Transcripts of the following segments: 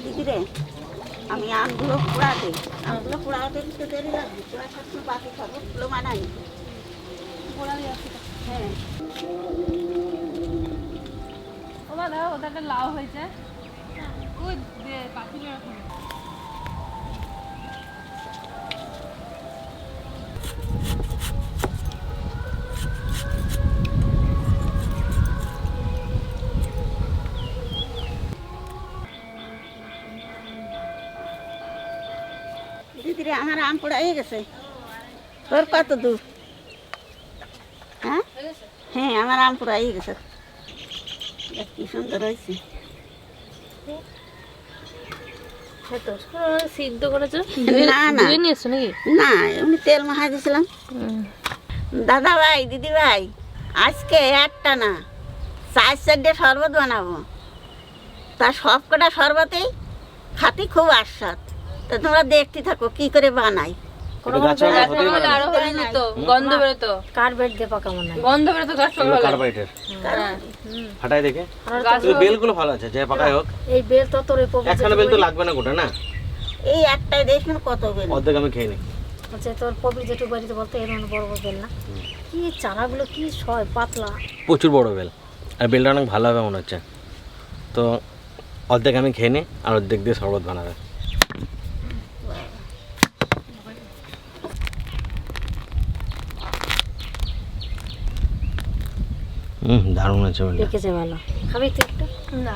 দিদি রে, আমি আমগুলো পোড়া দিই, আমগুলো পোড়াতে দিতে দেরি লাগবে, পোড়া সবসময় বাকি শরবতগুলো বানাই। হ্যাঁ ওমা দাও, ওটা লাউ হয়েছে, ওই পাখিলের ওখানে। দিদি রে, আমার আম পোড়া হয়ে গেছে। তোর কত দূর? হ্যাঁ হ্যাঁ, আমার আম পোড়া হয়ে গেছে। কি সুন্দর হয়েছে। সিদ্ধ করেছো? না না নিয়েছো নাকি? না, এমনি তেল মাখা দিয়েছিলাম। দাদা ভাই, দিদি ভাই, আজকে একটা না 4-4টে শরবত বানাবো। তা সব কটা শরবতেই খাতি খুব আস্বাদ। তা তোমরা দেখতে থাকো কি করে বানাই। গন্ধ বেরোতো, কার্বেট দিয়ে পাকা মনে হয়। গন্ধ বেরোতো গাছ পাকা কার্বাইটের ফাটাই দেখে বেলগুলো ভালো আছে, যে পাকাই হোক। এই বেল তো তোর একখানা বেল তো লাগবে না গোটা, না এই একটাই দেখুন কত বেল। অর্ধেক আমি খেয়ে নিই। আচ্ছা, তোর পপি যেটু বাড়িতে বলতে এর বড় বড় বেল না, কি চারাগুলো কি সয় পাতলা, প্রচুর বড় বেল, আর বেলটা অনেক ভালো হবে মনে হচ্ছে। তো অর্ধেক আমি খেয়ে নিই, আর অর্ধেক দিয়ে শরবত বানাবে। দারুণ আছে বেলটা। দেখেছে ভালো। খাবি তুই একটু? না,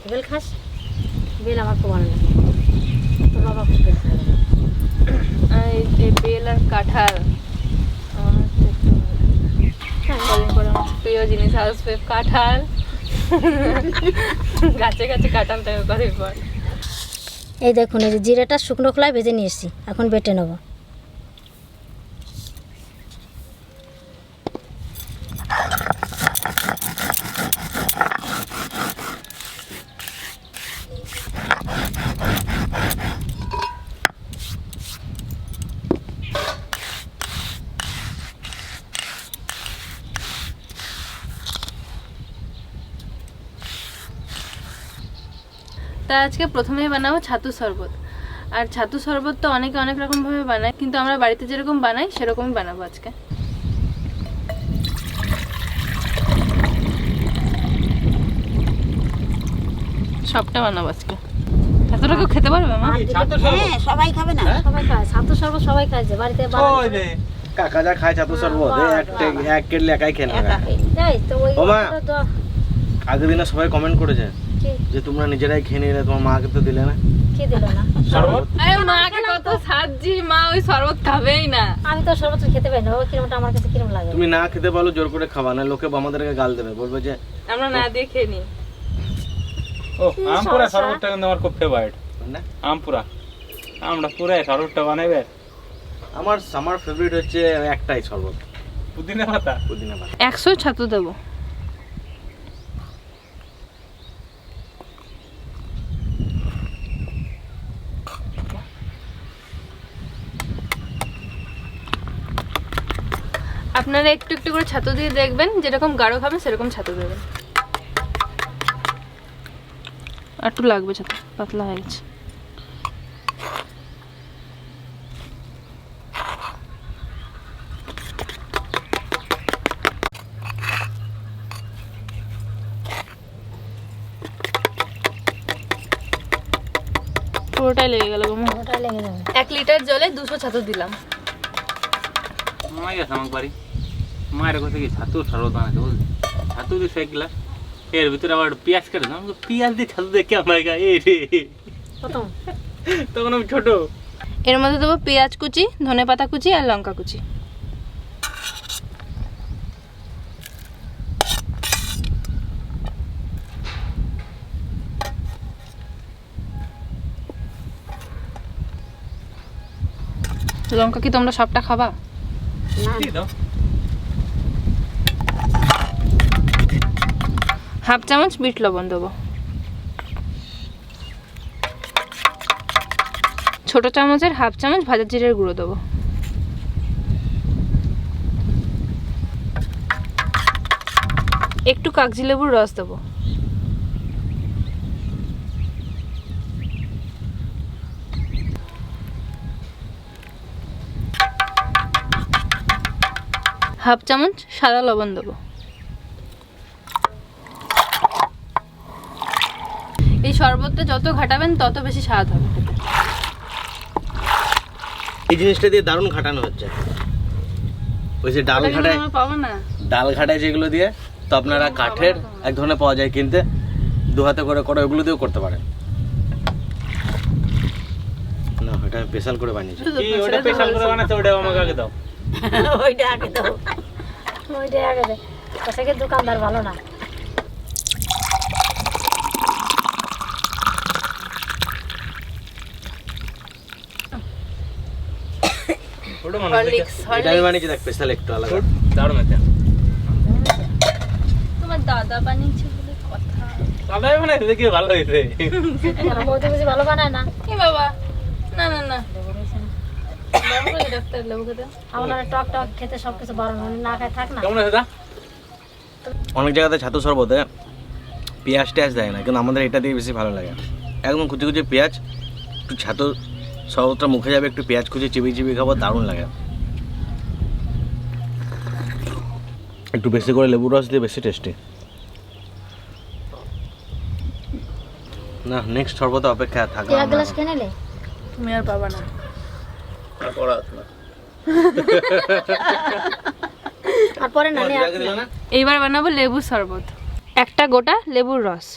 বেল খাস? বেল আমার খুব ভালো লাগে, তোর বাবা খুব বেল খায়। এই বেল আর কাঁঠাল আমার প্রিয় জিনিস। আসবে কাঁঠাল, গাছে গাছে কাঁঠাল থাকে কদিন পর। এই দেখুন, এই যে জিরাটা শুকনো খোলায় ভেজে নিয়ে এসেছি, এখন বেটে নেবো। তা আজকে প্রথমেই বানাবো ছাতু শরবত। আর ছাতু শরবত তো অনেকে অনেক রকমভাবে বানায়, কিন্তু আমরা বাড়িতে যেরকম বানাই সেরকমই বানাবো আজকে। সবটা বানাবো আজকে। এতটা কেউ খেতে পারবে মা? হ্যাঁ, সবাই খাবে না? সবাই খায় ছাতু শরবত, সবাই খায় যে বাড়িতে বানায়। কাকা যা খায় ছাতু শরবত, এক কেটলি একাই খেয়ে নেবে। এই তো ওই আগের দিনে সবাই কমেন্ট করেছে যে তোমরা নিজেরাই খেয়ে নিলে, তোমার মাকে তো দিলে না। কে দিল না শরবত? আরে মাকে কত সাজি, মা ওই শরবত খাবেই না। আমি তো শরবত খেতে পাই না, ওই কিরমটা আমার কাছে কিরম লাগে। তুমি না খেতে পারো, জোর করে খাবা না, লোকে আমাদেরকে গাল দেবে, বলবে যে আমরা না দিয়ে খেয়ে নিই। ও আমপুরা শরবতটা কিন্তু আমার খুব ফেভারিট না। আমপুরা আমরা পুরা শরবতটা বানাইবে। আমার ফেভারিট হচ্ছে একটাই শরবত, পুদিনা পাতা। 100 ছাতু দেবো। আপনারা একটু একটু করে ছাতু দিয়ে দেখবেন, যেরকম গাঢ় খাবেন সেরকম ছাতু দেবেন। আর একটু লাগবে, ছাতু পাতলা হয়ে গেছে। পুরোটাই লেগে গেল গো। ওটা লেগে যাবে। 1 লিটার জলে 200 ছাতু দিলাম। মাই গেছে আমার বাড়ি, মায়ের কাছে কি ছাতু শরবত বানাতে বলছে। ছাতু দিয়ে 1 গ্লাস, এর ভিতরে আবার পেঁয়াজ কেটে দাম, পেঁয়াজ দিয়ে ছাতু দিয়ে কেমন লাগে এই রে। তখন আমি ছোট। এর মধ্যে দেবো পেঁয়াজ কুচি, ধনেপাতা কুচি আর লঙ্কা কুচি। লঙ্কা কি তোমরা সবটা খাবা? হাফ চামচ বিট লবণ দেবো। ছোট চামচের হাফ চামচ ভাজা জিরের গুঁড়ো দেবো। একটু কাগজি লেবুর রস দেবো। হাফ চামচ সাদা লবণ দেবো। এই শরবতটা যত ঘাটাবেন তত বেশি স্বাদ হবে খেতে। এই জিনিসটা দিয়ে দারুণ ঘাটানো হচ্ছে। ওই যে ডাল ওটা কিন্তু ঘাটায়, আমরা পাবো না। ডাল ঘাটায় যেগুলো দিয়ে, তো আপনারা কাঠের এক ধরনের পাওয়া যায় কিনতে, দু হাতে করে করে ওগুলো দিয়েও করতে পারেন। না এটা স্পেশাল করে বানিয়েছে। কি ওটা স্পেশাল করে বানাচ্ছে, ওটা আমাকে আগে দাও। ওইটা আগে দাও। ওইটাই আগে দে, থেকে দোকানদার ভালো না। ওটা মনে হরলিক্স এটা আমি বানিয়েছি, দেখ স্পেশাল একটু আলাদা। দারুণ আছে। তোমার দাদা বানিয়েছে বলে কথা। দাদাই বানাইছে, দেখি ভালো হয়েছে। বলতে বেশি ভালো বানায় না। এ বাবা, না না না, বাবু কই ডাক্তার লেবু খেতে? আমরা টক টক খেতে সবকিছু বারণ হয়, না খায় থাক না। কেমন আছে দা? অনেক জায়গাতে ছাতু শরবতে পেঁয়াজ টেয়াজ দেয় না, কিন্তু আমাদের এটা দিয়ে বেশি ভালো লাগে। একদম কুচি কুচি পেঁয়াজ, একটু ছাতু শরবতটা মুখে যাবে, একটু পেঁয়াজ কুচি চিবিয়ে চিবিয়ে খাবো, দারুণ লাগে। একটু বেশি করে লেবুর রস দিয়ে বেশি টেস্টি। না নেক্সট শরবতে অপেক্ষা এক থাকলাম গ্লাস খেয়ে নিলে তুমি আর পাবা না। আর পরে না নিয়ে এইবার বানাবো লেবু শরবত। একটা গোটা লেবুর রস,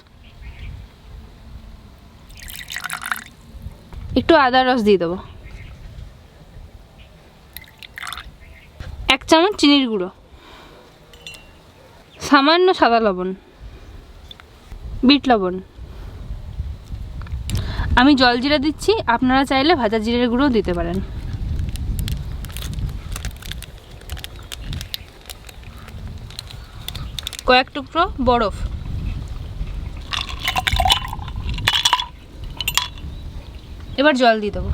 একটু আদার রস দিয়ে দেবো, 1 চামচ চিনির গুঁড়ো, সামান্য সাদা লবণ, বিট লবণ। আমি জল জিরা দিচ্ছি, আপনারা চাইলে ভাজা জিরের গুঁড়ো দিতে পারেন। কয়েক টুকরো বরফ, এবার জল দিয়ে দেবো।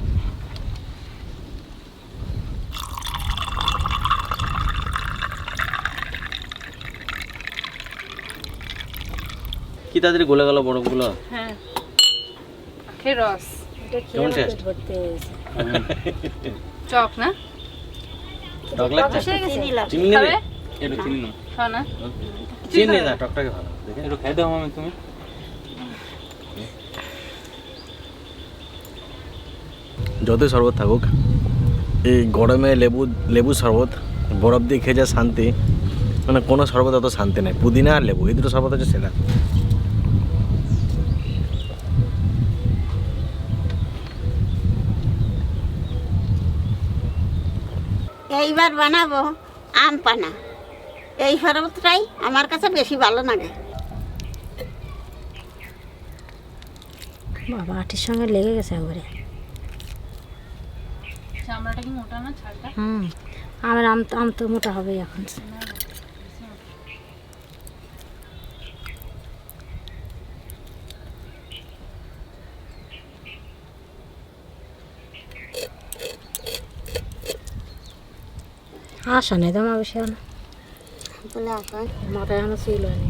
কি তাড়াতাড়ি গলে গেল বরফগুলো। হ্যাঁ, আখের রস, এটা কেমন খেয়ে taste? পেট ভর্তি হয়ে গেছে। চক না? টক লাগছে? বসে গেছে? চিনি লাগবে। চিনি নেবে? খাবে? একটু চিনি নাও। খাও না? চিনি না, টকটাকে ভালো দেখে। একটু খেয়ে দাও মামি তুমি। যতই শরবত থাকুক, এই গরমে লেবু শরবত বরফ দিয়ে খেয়ে যা শান্তি, মানে কোনো শরবত অত শান্তি নেই। পুদিনা আর লেবু এই দুটো শরবত হচ্ছে সেটা। এইবার বানাবো আম পানা। এই শরবতটাই আমার কাছে বেশি ভালো লাগে। বাবা আটির সঙ্গে লেগে গেছে একবারে। চামড়াটা কি মোটা না, ছালটা? আমার আম তো মোটা হবেই এখন। আসা নেই তোমার বেশি না, বলে আসুন। মাথায় এখনো ছিল না।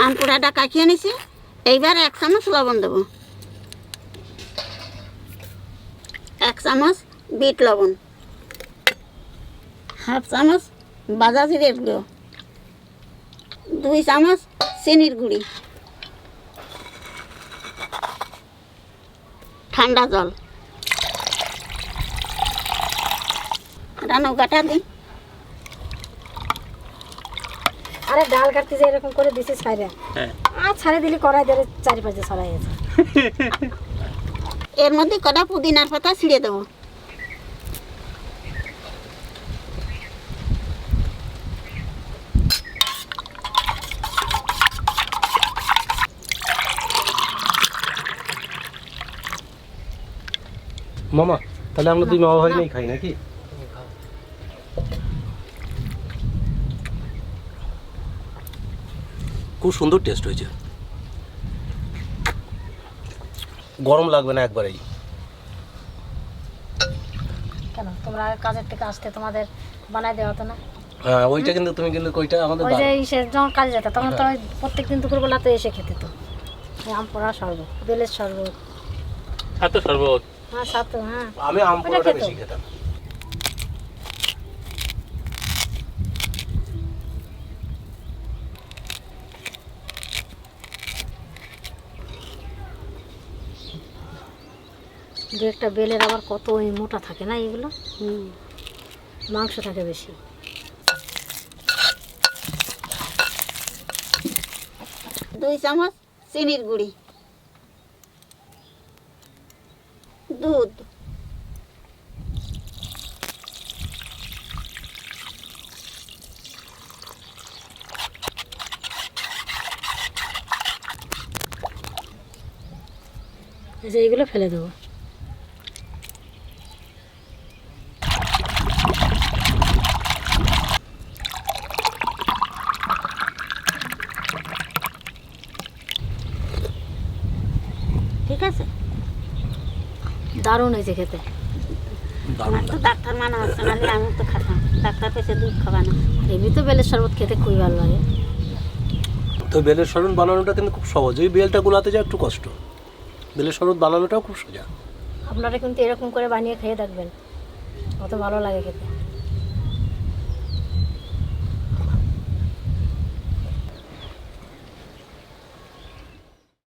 আম পোড়াটা কাটিয়ে নিছি, এইবার 1 চামচ লবণ দেবো, 1 চামচ বিট লবণ, হাফ চামচ ভাজা জিরের গুঁড়ো, 2 চামচ চিনির গুঁড়ি, ঠান্ডা জল, নৌকাটা দিই। আরে ডাল কাটতে যে এরকম করে দিছিস ছাইরা, আর ছাড়ে দিলি কড়াই ধরে চারিপাশে ছড়াই গেছে। এর মধ্যে কটা পুদিনার পাতা ছিঁড়ে দেবো। মামা তাহলে আমরা দুই মামা ভাই নিয়ে খাই নাকি? খুব সুন্দর টেস্ট হয়েছে, গরম লাগবে না একবারেই। কেন তোমরা কাজের থেকে আসতে তোমাদের বানাই দেওয়া হতো না? হ্যাঁ ওইটা কিন্তু তুমি কিন্তু ওইটা আমাদের ওই যে যখন কাজে যেত তখন তো প্রত্যেকদিন দুপুরবেলা তো এসে খেতে তো আম পোড়া শরবত, বেলের শরবত, ছাতু শরবত। হ্যাঁ সাথে, হ্যাঁ আমি আম পোড়াটা ওটা খেতো। বেশি খেতাম। দু একটা বেলের আবার কত ওই মোটা থাকে না এগুলো, মাংস থাকে বেশি। দুই চামচ চিনির গুঁড়ি, দুধ, এই যে এইগুলো ফেলে দেবো। ঠিক আছে। দারুণ হয়েছে খেতে। আমার তো ডাক্তার মানা হচ্ছে, নাহলে আমি তো খাতাম। ডাক্তার পেছে দুধ খাবা না। এমনি তো বেলের শরবত খেতে খুবই ভালো লাগে। তো বেলের শরবত বানানোটা কিন্তু খুব সহজ, ওই বেলটা গোলাতে যায় একটু কষ্ট, বেলের শরবত বানানোটাও খুব সোজা। আপনারা কিন্তু এরকম করে বানিয়ে খেয়ে দেখবেন, কত ভালো লাগে খেতে।